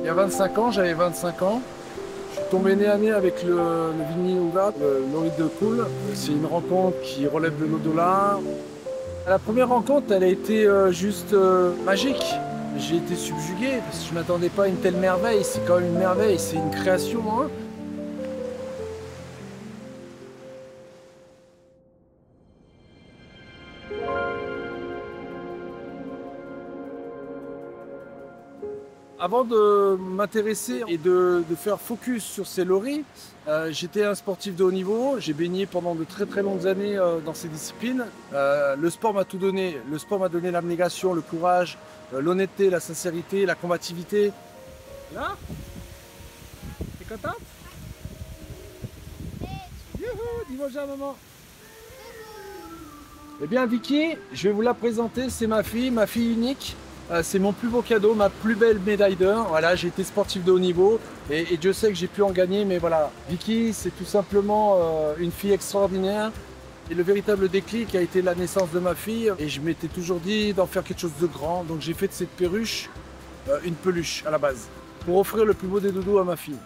Il y a 25 ans, j'avais 25 ans. Je suis tombé nez à nez avec le Vinny Ouga, le lorry de Cool. C'est une rencontre qui relève de l'au-delà. La première rencontre, elle a été juste magique. J'ai été subjugué parce que je ne m'attendais pas à une telle merveille. C'est quand même une merveille, c'est une création, hein. Avant de m'intéresser et de faire focus sur ces lorries, j'étais un sportif de haut niveau. J'ai baigné pendant de très très longues années dans ces disciplines. Le sport m'a tout donné. Le sport m'a donné l'abnégation, le courage, l'honnêteté, la sincérité, la combativité. Là, t'es contente? Youhou, dis bonjour à maman. Eh bien Vicky, je vais vous la présenter, c'est ma fille unique. C'est mon plus beau cadeau, ma plus belle médaille d'or. Voilà, j'ai été sportif de haut niveau et Dieu sait que j'ai pu en gagner, mais voilà. Vicky, c'est tout simplement une fille extraordinaire. Et le véritable déclic a été la naissance de ma fille. Et je m'étais toujours dit d'en faire quelque chose de grand. Donc j'ai fait de cette perruche une peluche à la base, pour offrir le plus beau des doudous à ma fille.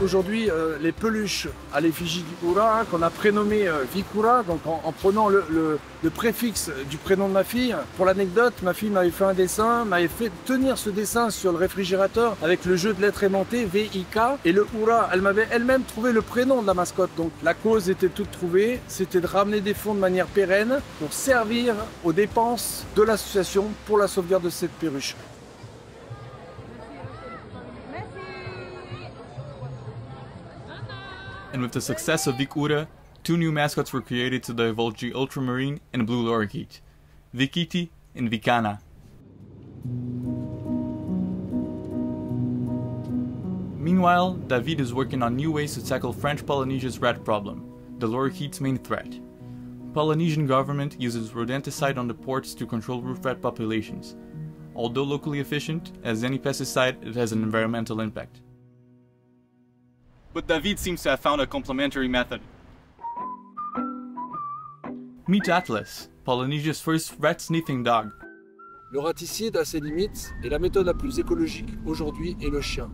Aujourd'hui, les peluches à l'effigie du Hura, qu'on a prénommé Vikura, donc en prenant le préfixe du prénom de ma fille. Pour l'anecdote, ma fille m'avait fait un dessin, m'avait fait tenir ce dessin sur le réfrigérateur avec le jeu de lettres aimantées, VIK, et le Hura. Elle m'avait elle-même trouvé le prénom de la mascotte. Donc la cause était toute trouvée, c'était de ramener des fonds de manière pérenne pour servir aux dépenses de l'association pour la sauvegarde de cette perruche. And with the success of Vikura, 2 new mascots were created to divulge the ultramarine and blue lorikeet, Vikiti and Vikana. Meanwhile, David is working on new ways to tackle French Polynesia's rat problem, the lorikeet's main threat. Polynesian government uses rodenticide on the ports to control roof rat populations. Although locally efficient, as any pesticide, it has an environmental impact. But David seems to have found a complementary method. Meet Atlas, Polynesia's first rat-sniffing dog. Le raticide a ses limites et la méthode la plus écologique aujourd'hui est le chien.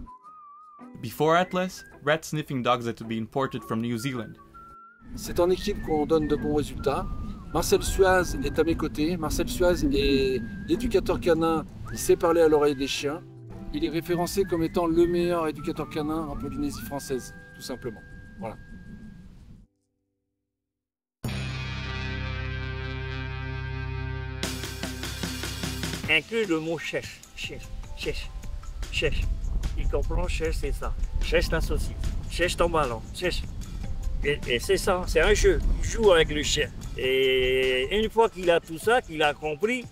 Before Atlas, rat-sniffing dogs had to be imported from New Zealand. C'est en équipe qu'on donne de bons résultats. Marcel Suaz est à mes côtés. Marcel Suaz est éducateur canin, il sait parler à l'oreille des chiens. Il est référencé comme étant le meilleur éducateur canin en Polynésie française, tout simplement. Voilà. Inclut le mot cherche, cherche, cherche, cherche. Il comprend cherche, c'est ça. Cherche ta saucisse, cherche ton ballon, cherche. Et c'est ça, c'est un jeu. Il joue avec le chien. Et une fois qu'il a tout ça, qu'il a compris,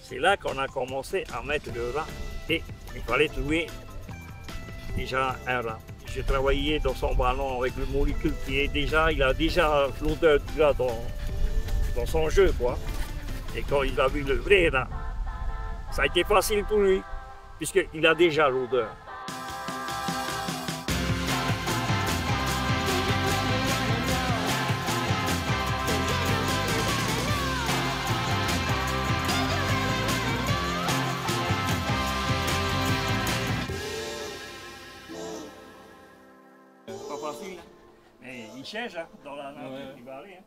c'est là qu'on a commencé à mettre le rat. Et il fallait trouver déjà un rat. J'ai travaillé dans son ballon avec le molécule qui est déjà, il a déjà l'odeur du rat dans son jeu, quoi. Et quand il a vu le vrai rat, ça a été facile pour lui, puisqu'il a déjà l'odeur. Pas facile, hein? Mais il cherche hein, dans la nature, il va aller. Hein.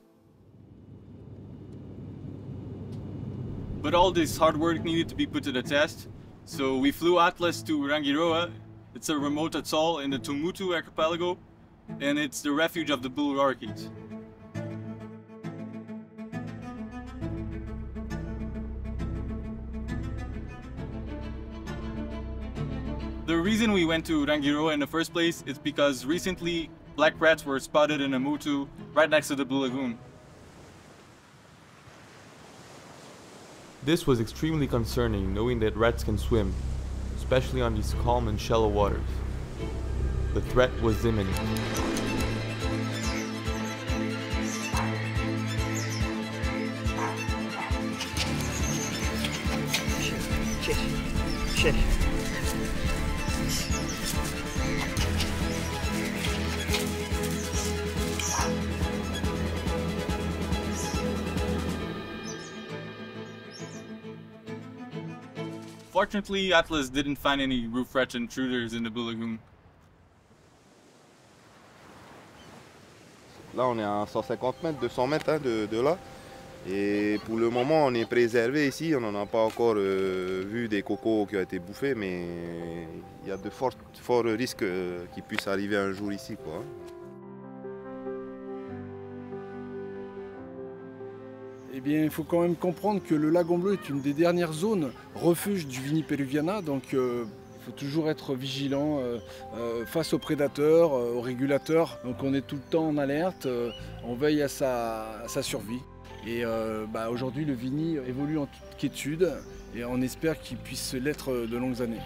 But all this hard work needed to be put to the test, so we flew Atlas to Rangiroa. It's a remote atoll in the Tuamotu archipelago, and it's the refuge of the blue lorikeets. The reason we went to Rangiroa in the first place is because recently black rats were spotted in a mutu right next to the Blue Lagoon. This was extremely concerning, knowing that rats can swim, especially on these calm and shallow waters. The threat was imminent. Cherche. Fortunately, Atlas didn't find any roof rat intruders in the Blue Lagoon. Là, on est à 150 mètres, 200 mètres hein, de là. Et pour le moment, on est préservé ici. On n'en a pas encore vu des cocos qui ont été bouffés, mais il y a de forts risques qu'ils puissent arriver un jour ici, quoi. Eh bien, il faut quand même comprendre que le Lagon Bleu est une des dernières zones refuge du Vini Peruviana, donc il faut toujours être vigilant face aux prédateurs, aux régulateurs. Donc on est tout le temps en alerte, on veille à sa survie. Et aujourd'hui, le Vini évolue en toute quiétude et on espère qu'il puisse l'être de longues années.